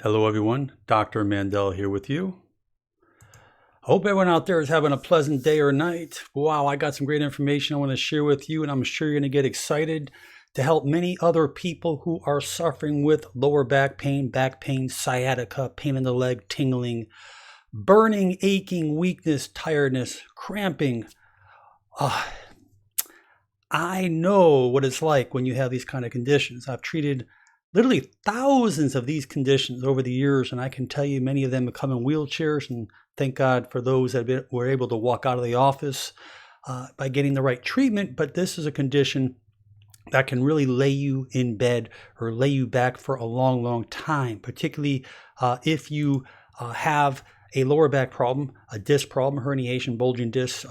Hello everyone, Dr. Mandell here with you. Hope everyone out there is having a pleasant day or night. Wow, I got some great information I want to share with you, and I'm sure you're going to get excited to help many other people who are suffering with lower back pain, sciatica, pain in the leg, tingling, burning, aching, weakness, tiredness, cramping. I know what it's like when you have these kind of conditions. I've treated literally thousands of these conditions over the years, and I can tell you many of them have come in wheelchairs, and thank God for those that were able to walk out of the office by getting the right treatment. But this is a condition that can really lay you in bed or lay you back for a long, long time, particularly if you have a lower back problem, a disc problem, herniation, bulging disc,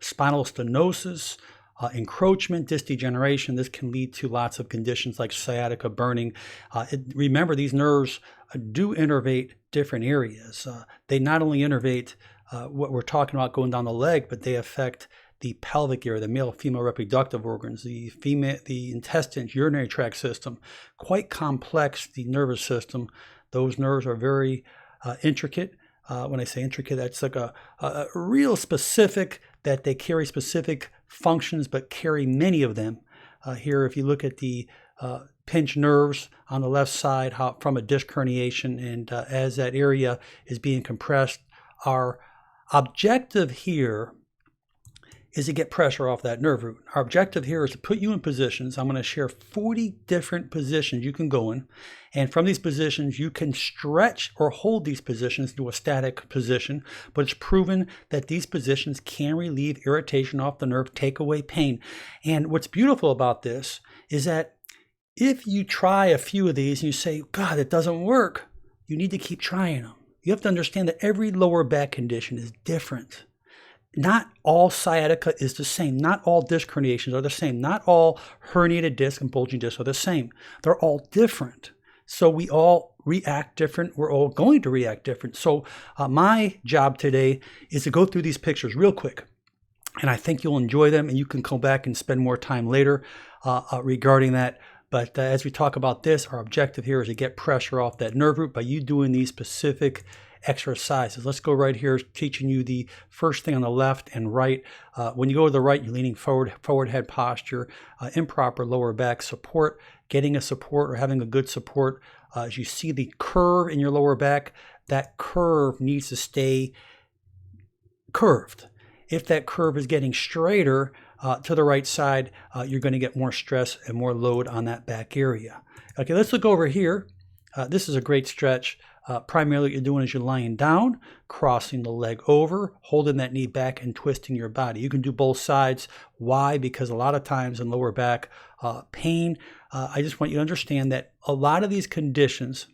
spinal stenosis, encroachment, disc degeneration. This can lead to lots of conditions like sciatica, burning. Remember, these nerves do innervate different areas. They not only innervate what we're talking about going down the leg, but they affect the pelvic area, the male-female reproductive organs, the intestines, urinary tract system. Quite complex, the nervous system. Those nerves are very intricate. When I say intricate, that's like a real specific, that they carry specific functions, but carry many of them. Here, if you look at the pinched nerves on the left side from a disc herniation, and as that area is being compressed, our objective here is to get pressure off that nerve root. Our objective here is to put you in positions. I'm going to share 40 different positions you can go in. And from these positions, you can stretch or hold these positions to a static position. But it's proven that these positions can relieve irritation off the nerve, take away pain. And what's beautiful about this is that if you try a few of these and you say, God, it doesn't work, you need to keep trying them. You have to understand that every lower back condition is different. Not all sciatica is the same. Not all disc herniations are the same. Not all herniated disc and bulging discs are the same. They're all different. So we all react different. We're all going to react different. So my job today is to go through these pictures real quick. And I think you'll enjoy them, and you can come back and spend more time later regarding that. But as we talk about this, our objective here is to get pressure off that nerve root by you doing these specific exercises. Let's go right here, teaching you the first thing on the left and right. When you go to the right, you're leaning forward head posture, improper lower back support, getting a support or having a good support. As you see the curve in your lower back, that curve needs to stay curved. If that curve is getting straighter to the right side, you're going to get more stress and more load on that back area. Okay, let's look over here. This is a great stretch. Primarily what you're doing is you're lying down, crossing the leg over, holding that knee back and twisting your body. You can do both sides. Why? Because a lot of times in lower back pain, I just want you to understand that a lot of these conditions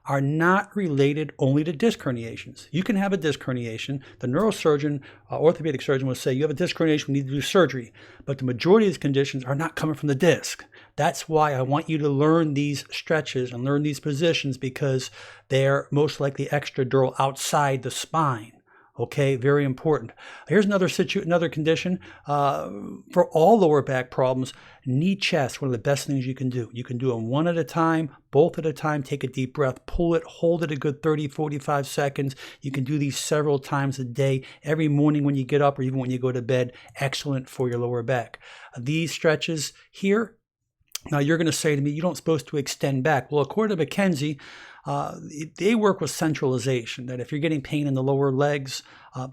are not related only to disc herniations. You can have a disc herniation. The neurosurgeon, orthopedic surgeon will say, you have a disc herniation, we need to do surgery. But the majority of these conditions are not coming from the disc. That's why I want you to learn these stretches and learn these positions, because they're most likely extradural outside the spine. Okay, very important. Here's another condition for all lower back problems. Knee chest, one of the best things you can do. You can do them one at a time, both at a time. Take a deep breath, pull it, hold it a good 30, 45 seconds. You can do these several times a day, every morning when you get up or even when you go to bed. Excellent for your lower back. These stretches here, now you're going to say to me, you don't supposed to extend back. Well, according to Mckenzie, they work with centralization, that if you're getting pain in the lower legs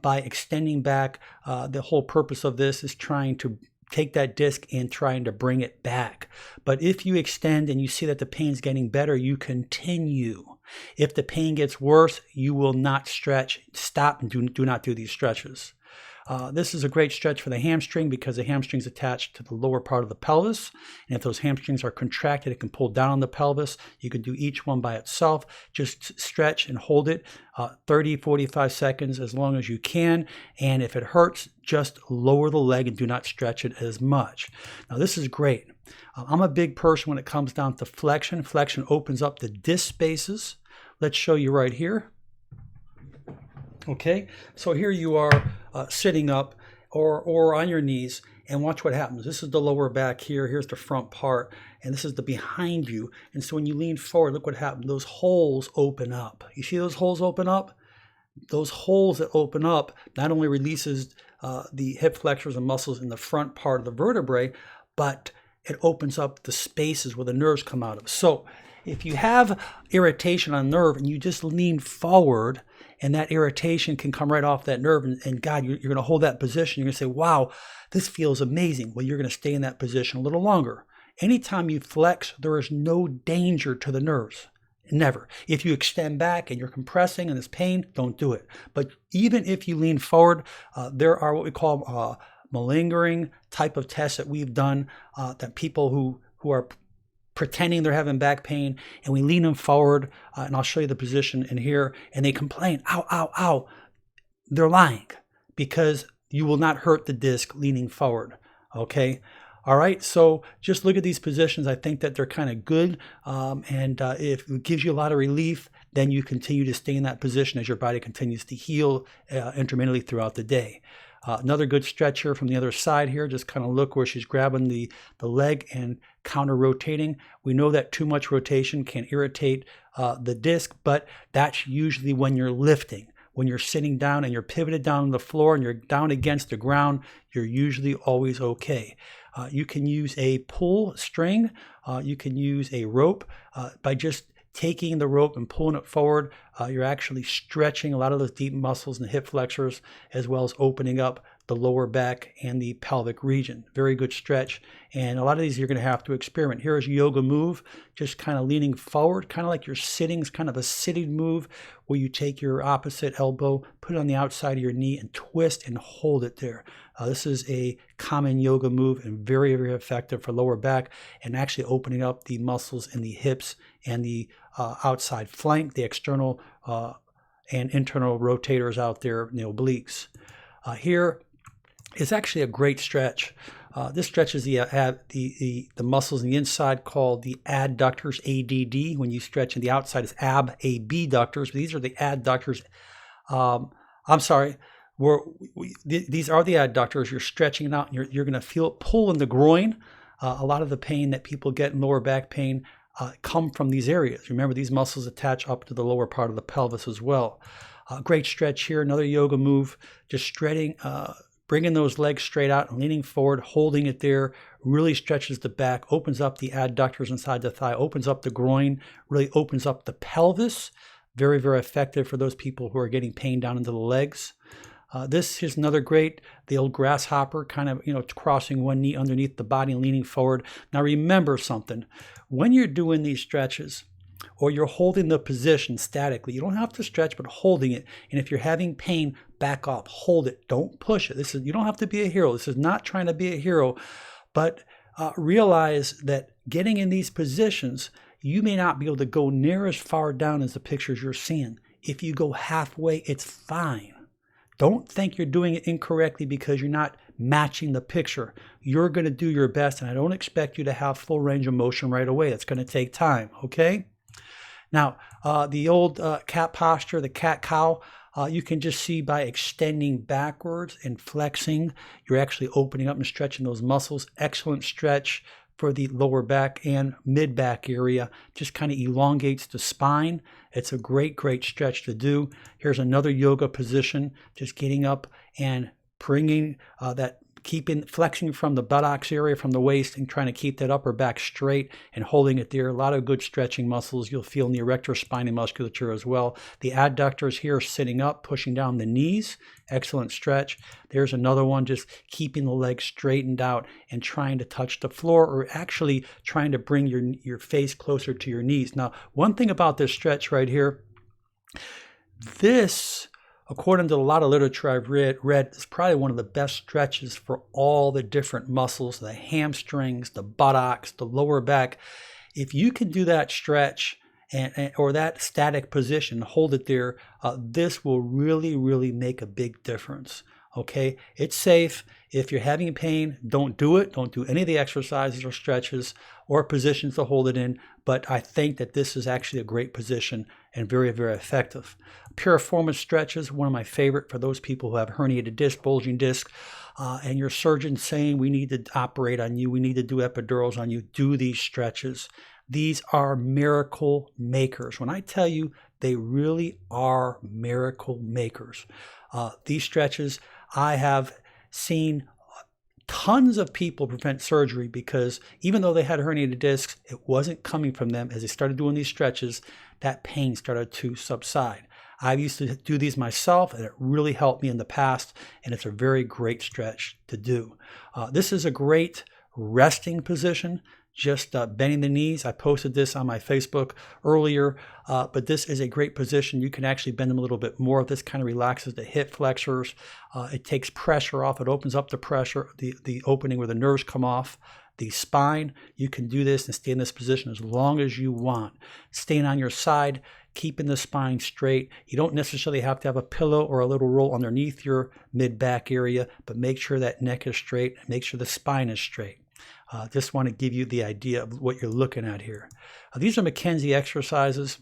by extending back, the whole purpose of this is trying to take that disc and trying to bring it back. But if you extend and you see that the pain's getting better, you continue. If the pain gets worse, you will not stretch. Stop and do not do these stretches. This is a great stretch for the hamstring because the hamstring is attached to the lower part of the pelvis. And if those hamstrings are contracted, it can pull down on the pelvis. You can do each one by itself. Just stretch and hold it 30, 45 seconds as long as you can. And if it hurts, just lower the leg and do not stretch it as much. Now, this is great. I'm a big person when it comes down to flexion. Flexion opens up the disc spaces. Let's show you right here. Okay, so here you are sitting up or on your knees, and watch what happens. This is the lower back here. Here's the front part. and this is the behind you. And so when you lean forward, look what happened. Those holes open up. You see those holes open up? Those holes that open up not only releases the hip flexors and muscles in the front part of the vertebrae, but it opens up the spaces where the nerves come out of. So if you have irritation on a nerve and you just lean forward, and that irritation can come right off that nerve, and God, you're going to hold that position. You're going to say, wow, this feels amazing. Well, you're going to stay in that position a little longer. Anytime you flex, there is no danger to the nerves. Never. If you extend back and you're compressing and there's pain, don't do it. But even if you lean forward, there are what we call malingering type of tests that we've done, that people who are pretending they're having back pain, and we lean them forward, and I'll show you the position in here, and they complain, ow, ow, ow. They're lying, because you will not hurt the disc leaning forward, okay? All right, so just look at these positions. I think that they're kind of good, and if it gives you a lot of relief, then you continue to stay in that position as your body continues to heal intermittently throughout the day. Another good stretch here from the other side here. Just kind of look where she's grabbing the leg and counter rotating. We know that too much rotation can irritate the disc, but that's usually when you're lifting. When you're sitting down and you're pivoted down on the floor and you're down against the ground, you're usually always okay. You can use a pull string. You can use a rope. By just taking the rope and pulling it forward, you're actually stretching a lot of those deep muscles in the hip flexors, as well as opening up the lower back and the pelvic region. Very good stretch. And a lot of these you're going to have to experiment. Here is yoga move, just kind of leaning forward, kind of like you're sitting. It's kind of a sitting move where you take your opposite elbow, put it on the outside of your knee, and twist and hold it there. This is a common yoga move and very, very effective for lower back and actually opening up the muscles in the hips and the outside flank, the external and internal rotators out there, the obliques. Here is actually a great stretch. This stretches the muscles on the inside called the adductors, ADD. When you stretch in the outside, it's abductors. These are the adductors. I'm sorry. These are the adductors. You're stretching it out, and you're going to feel it pull in the groin. A lot of the pain that people get in lower back pain come from these areas. Remember, these muscles attach up to the lower part of the pelvis as well. Great stretch here. Another yoga move. Just stretching, bringing those legs straight out and leaning forward, holding it there. Really stretches the back, opens up the adductors inside the thigh, opens up the groin, really opens up the pelvis. Very, very effective for those people who are getting pain down into the legs. This is another great, the old grasshopper, kind of, crossing one knee underneath the body and leaning forward. Now remember something. When you're doing these stretches, or you're holding the position statically, you don't have to stretch, but holding it. And if you're having pain, back off, hold it, don't push it. You don't have to be a hero. This is not trying to be a hero, but realize that getting in these positions, you may not be able to go near as far down as the pictures you're seeing. If you go halfway, it's fine. Don't think you're doing it incorrectly because you're not matching the picture. You're going to do your best, and I don't expect you to have full range of motion right away. It's going to take time, okay? Now, the old cat posture, the cat-cow, you can just see by extending backwards and flexing, you're actually opening up and stretching those muscles. Excellent stretch for the lower back and mid-back area. Just kind of elongates the spine. It's a great, great stretch to do. Here's another yoga position, just getting up and bringing flexing from the buttocks area, from the waist, and trying to keep that upper back straight and holding it there. A lot of good stretching muscles you'll feel in the erector spinae musculature as well. The adductors here sitting up, pushing down the knees. Excellent stretch. There's another one, just keeping the legs straightened out and trying to touch the floor, or actually trying to bring your face closer to your knees. Now, one thing about this stretch right here, this, according to a lot of literature I've read, is probably one of the best stretches for all the different muscles, the hamstrings, the buttocks, the lower back. If you can do that stretch or that static position, hold it there, this will really, really make a big difference. Okay, it's safe. If you're having pain, don't do it. Don't do any of the exercises or stretches or positions to hold it in. But I think that this is actually a great position and very, very effective. Piriformis Stretches, one of my favorite for those people who have herniated disc, bulging disc, and your surgeon saying we need to operate on you, we need to do epidurals on you. Do these stretches. These are miracle makers. When I tell you, they really are miracle makers. These stretches, I have seen tons of people prevent surgery because even though they had herniated discs, it wasn't coming from them. As they started doing these stretches, that pain started to subside. I used to do these myself, and it really helped me in the past, and it's a very great stretch to do. This is a great resting position, just bending the knees. I posted this on my Facebook earlier, but this is a great position. You can actually bend them a little bit more. This kind of relaxes the hip flexors. It takes pressure off. It opens up the pressure, the opening where the nerves come off. The spine, you can do this and stay in this position as long as you want. Staying on your side, keeping the spine straight. You don't necessarily have to have a pillow or a little roll underneath your mid-back area, but make sure that neck is straight and make sure the spine is straight. Just want to give you the idea of what you're looking at here. These are Mckenzie exercises.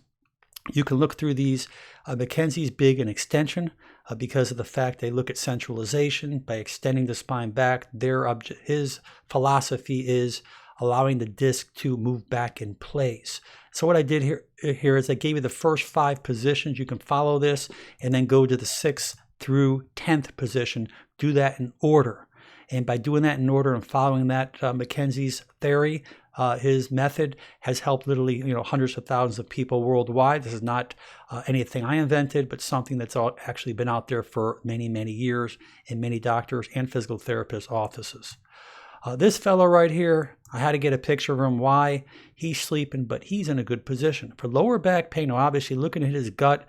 You can look through these. Mckenzie's big in extension because of the fact they look at centralization by extending the spine back. His philosophy is allowing the disc to move back in place. So what I did here is I gave you the first 5 positions. You can follow this and then go to the 6th through 10th position. Do that in order. And by doing that in order and following that, Mckenzie's theory, his method has helped literally, hundreds of thousands of people worldwide. This is not anything I invented, but something that's actually been out there for many, many years in many doctors and physical therapist offices. This fellow right here, I had to get a picture of him. Why? He's sleeping, but he's in a good position. For lower back pain, obviously looking at his gut,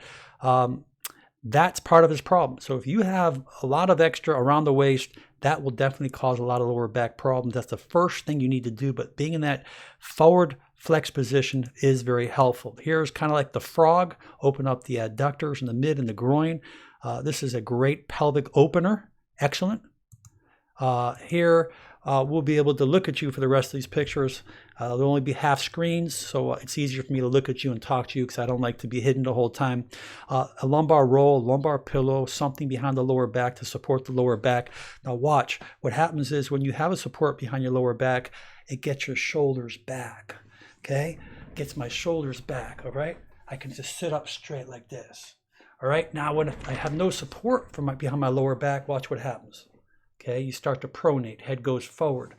that's part of his problem. So if you have a lot of extra around the waist, that will definitely cause a lot of lower back problems. That's the first thing you need to do, but being in that forward flex position is very helpful. Here's kind of like the frog. Open up the adductors in the mid and the groin. This is a great pelvic opener. Excellent. Here, we'll be able to look at you for the rest of these pictures. There'll only be half screens, so it's easier for me to look at you and talk to you because I don't like to be hidden the whole time. A lumbar roll, lumbar pillow, something behind the lower back to support the lower back. Now watch. What happens is when you have a support behind your lower back, it gets your shoulders back, okay? Gets my shoulders back, all right? I can just sit up straight like this, all right? Now when I have no support behind my lower back, watch what happens. Okay, you start to pronate, head goes forward.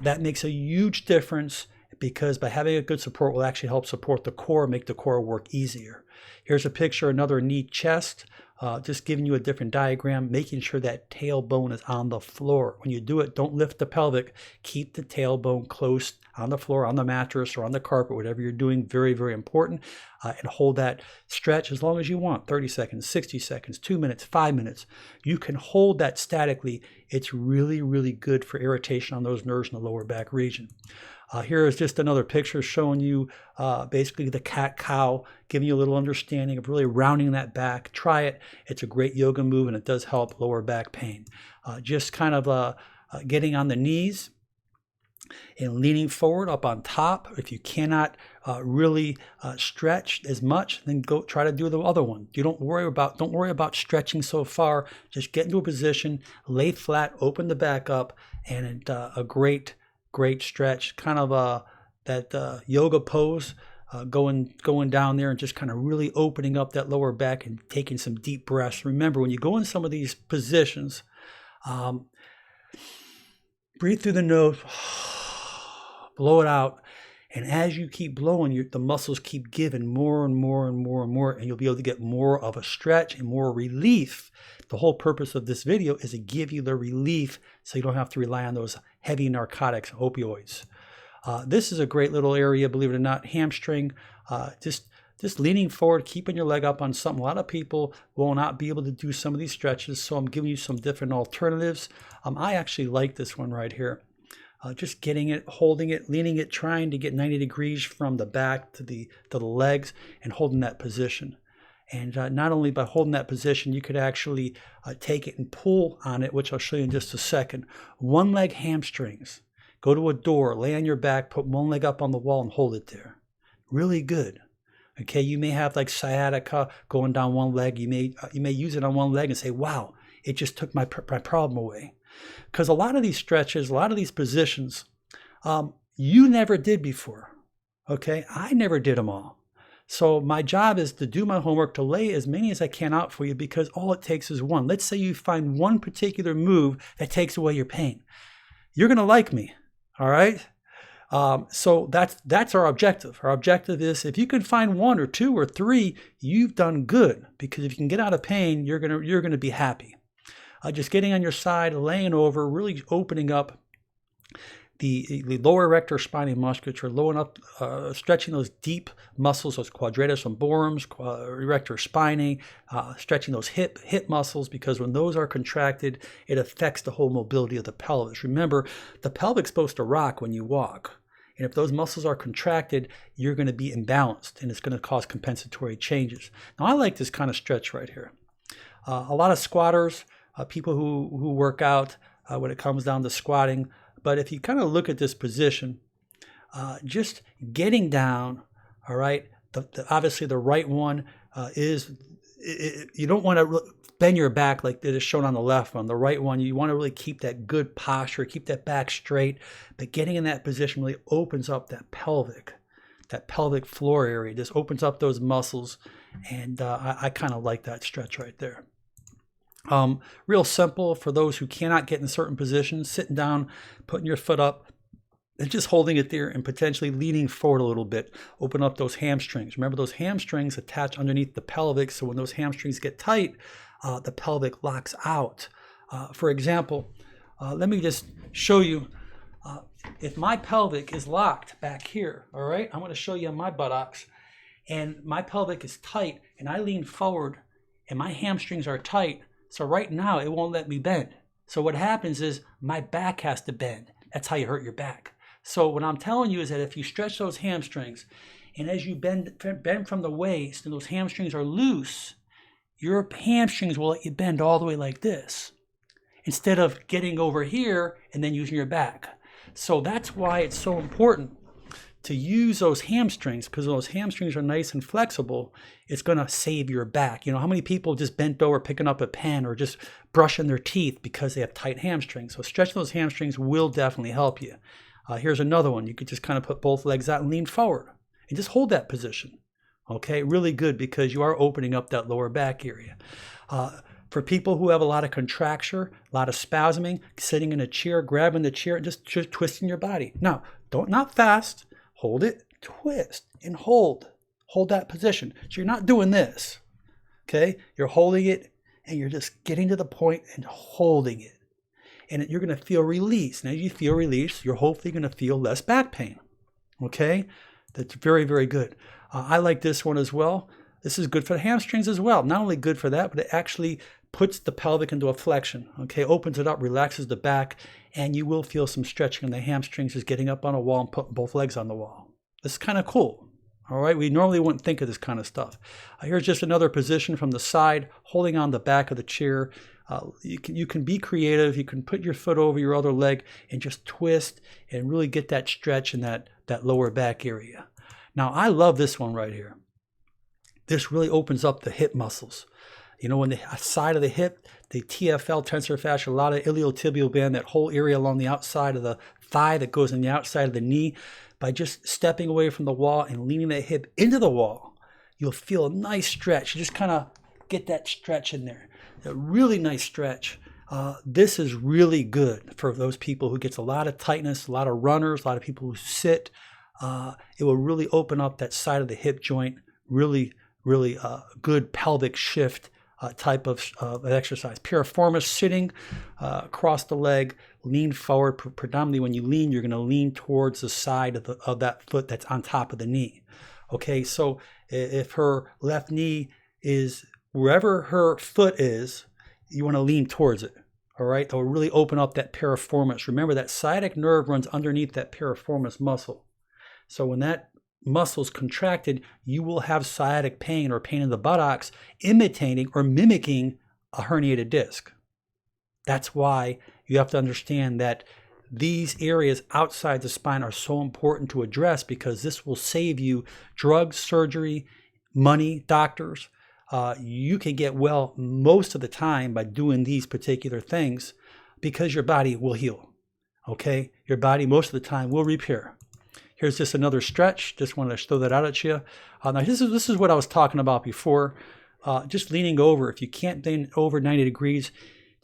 That makes a huge difference because by having a good support will actually help support the core, make the core work easier. Here's a picture, another knee chest, just giving you a different diagram, making sure that tailbone is on the floor. When you do it, don't lift the pelvic, keep the tailbone close on the floor, on the mattress, or on the carpet, whatever you're doing, very, very important. And hold that stretch as long as you want, 30 seconds, 60 seconds, 2 minutes, 5 minutes. You can hold that statically. It's really, really good for irritation on those nerves in the lower back region. Here is just another picture showing you basically the cat-cow, giving you a little understanding of really rounding that back. Try it. It's a great yoga move, and it does help lower back pain. Just kind of getting on the knees and leaning forward up on top. If you cannot really stretch as much, then go try to do the other one. Don't worry about stretching so far. Just get into a position, lay flat, open the back up, and a great stretch, kind of that yoga pose, going down there and just kind of really opening up that lower back and taking some deep breaths. Remember, when you go in some of these positions, breathe through the nose, blow it out, and as you keep blowing, the muscles keep giving more and more and more and more, and you'll be able to get more of a stretch and more relief. The whole purpose of this video is to give you the relief so you don't have to rely on those heavy narcotics, opioids. This is a great little area, believe it or not, hamstring. Just leaning forward, keeping your leg up on something. A lot of people will not be able to do some of these stretches, so I'm giving you some different alternatives. I actually like this one right here. Just getting it, holding it, leaning it, trying to get 90 degrees from the back to the legs and holding that position. And not only by holding that position, you could actually take it and pull on it, which I'll show you in just a second. One leg hamstrings. Go to a door, lay on your back, put one leg up on the wall and hold it there. Really good. Okay, you may have like sciatica going down one leg. You may use it on one leg and say, wow, it just took my problem away. Because a lot of these stretches, a lot of these positions, you never did before. Okay, I never did them all. So my job is to do my homework, to lay as many as I can out for you, because all it takes is one. Let's say you find one particular move that takes away your pain. You're going to like me, all right? So that's our objective. Our objective is if you can find one or two or three, you've done good, because if you can get out of pain, you're gonna be happy. Just getting on your side, laying over, really opening up the lower erector spinae musculature, stretching those deep muscles, those quadratus lumborums, erector spinae, stretching those hip muscles, because when those are contracted, it affects the whole mobility of the pelvis. Remember, the pelvic's supposed to rock when you walk. And if those muscles are contracted, you're going to be imbalanced, and it's going to cause compensatory changes. Now, I like this kind of stretch right here. A lot of squatters, people who work out when it comes down to squatting, but if you kind of look at this position, just getting down, all right, obviously the right one you don't want to bend your back like it is shown on the left one. The right one, you want to really keep that good posture, keep that back straight, but getting in that position really opens up that pelvic floor area. Just opens up those muscles, and I kind of like that stretch right there. Real simple for those who cannot get in certain positions, sitting down, putting your foot up, and just holding it there and potentially leaning forward a little bit. Open up those hamstrings. Remember, those hamstrings attach underneath the pelvic, so when those hamstrings get tight, the pelvic locks out. For example, let me just show you. If my pelvic is locked back here, all right, I'm going to show you on my buttocks, and my pelvic is tight, and I lean forward, and my hamstrings are tight, so right now it won't let me bend. So what happens is my back has to bend. That's how you hurt your back. So what I'm telling you is that if you stretch those hamstrings, and as you bend from the waist, and those hamstrings are loose, your hamstrings will let you bend all the way like this, instead of getting over here and then using your back. So that's why it's so important to use those hamstrings, because those hamstrings are nice and flexible. It's going to save your back. You know, how many people just bent over picking up a pen or just brushing their teeth because they have tight hamstrings? So stretching those hamstrings will definitely help you. Here's another one. You could just kind of put both legs out and lean forward and just hold that position. Okay, really good, because you are opening up that lower back area. For people who have a lot of contracture, a lot of spasming, sitting in a chair, grabbing the chair, and just twisting your body. Now, not fast. Hold it, twist, and hold. Hold that position. So you're not doing this. Okay, you're holding it, and you're just getting to the point and holding it. And you're going to feel release. And as you feel release, you're hopefully going to feel less back pain. Okay? That's very, very good. I like this one as well. This is good for the hamstrings as well. Not only good for that, but it actually puts the pelvic into a flexion. Okay? Opens it up, relaxes the back, and you will feel some stretching in the hamstrings, just getting up on a wall and putting both legs on the wall. This is kind of cool. All right? We normally wouldn't think of this kind of stuff. Here's just another position from the side, holding on the back of the chair. You can be creative. You can put your foot over your other leg and just twist and really get that stretch in that lower back area. Now, I love this one right here. This really opens up the hip muscles. You know, on the side of the hip, the TFL, tensor fascia lata, iliotibial band, that whole area along the outside of the thigh that goes on the outside of the knee, by just stepping away from the wall and leaning that hip into the wall, you'll feel a nice stretch. You just kind of get that stretch in there. A really nice stretch. This is really good for those people who gets a lot of tightness, a lot of runners, a lot of people who sit. It will really open up that side of the hip joint. Really, really good pelvic shift type of exercise. Piriformis, sitting across the leg, lean forward. Predominantly when you lean, you're going to lean towards the side of that foot that's on top of the knee. Okay, so if her left knee is wherever her foot is, you want to lean towards it. All right, that will really open up that piriformis. Remember, that sciatic nerve runs underneath that piriformis muscle. So when that muscles contracted, you will have sciatic pain or pain in the buttocks, imitating or mimicking a herniated disc. That's why you have to understand that these areas outside the spine are so important to address, because this will save you drugs, surgery, money, doctors. You can get well most of the time by doing these particular things, because your body will heal. Okay? Your body most of the time will repair. Here's just another stretch. Just wanted to throw that out at you. Now this is what I was talking about before. Just leaning over. If you can't lean over 90 degrees,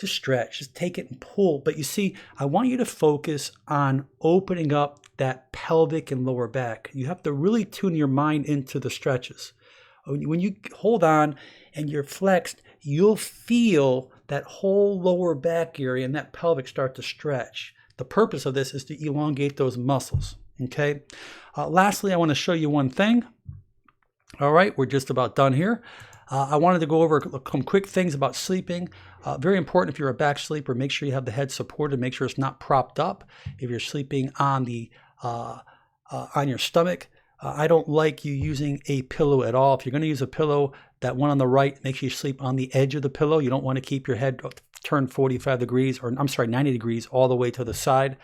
just stretch. Just take it and pull. But you see, I want you to focus on opening up that pelvic and lower back. You have to really tune your mind into the stretches. When you hold on and you're flexed, you'll feel that whole lower back area and that pelvic start to stretch. The purpose of this is to elongate those muscles. Okay. Lastly, I want to show you one thing. All right, we're just about done here. I wanted to go over some quick things about sleeping. Very important if you're a back sleeper, make sure you have the head supported, make sure it's not propped up. If you're sleeping on the on your stomach, I don't like you using a pillow at all. If you're going to use a pillow, that one on the right, make sure you sleep on the edge of the pillow. You don't want to keep your head turned 45 degrees, or I'm sorry, 90 degrees all the way to the side.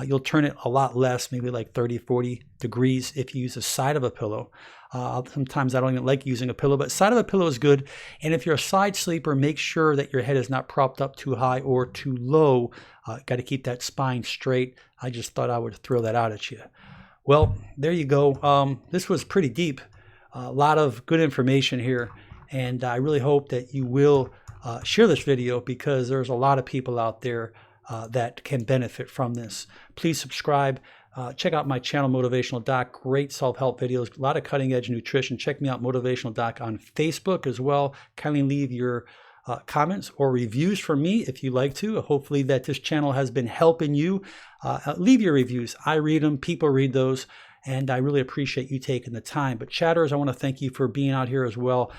You'll turn it a lot less, maybe like 30, 40 degrees if you use the side of a pillow. Sometimes I don't even like using a pillow, but side of a pillow is good. And if you're a side sleeper, make sure that your head is not propped up too high or too low. Got to keep that spine straight. I just thought I would throw that out at you. Well, there you go. This was pretty deep. A lot of good information here. And I really hope that you will share this video, because there's a lot of people out there that can benefit from this. Please subscribe. Check out my channel, Motivational Doc. Great self-help videos, a lot of cutting-edge nutrition. Check me out, Motivational Doc, on Facebook as well. Kindly leave your comments or reviews for me if you like to. Hopefully that this channel has been helping you. Leave your reviews. I read them. People read those. And I really appreciate you taking the time. But chatters, I want to thank you for being out here as well.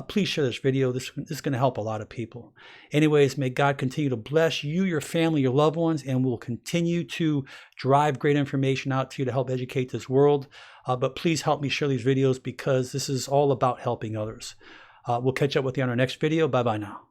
Please share this video. This is going to help a lot of people. Anyways, may God continue to bless you, your family, your loved ones, and we'll continue to drive great information out to you to help educate this world. But please help me share these videos, because this is all about helping others. We'll catch up with you on our next video. Bye-bye now.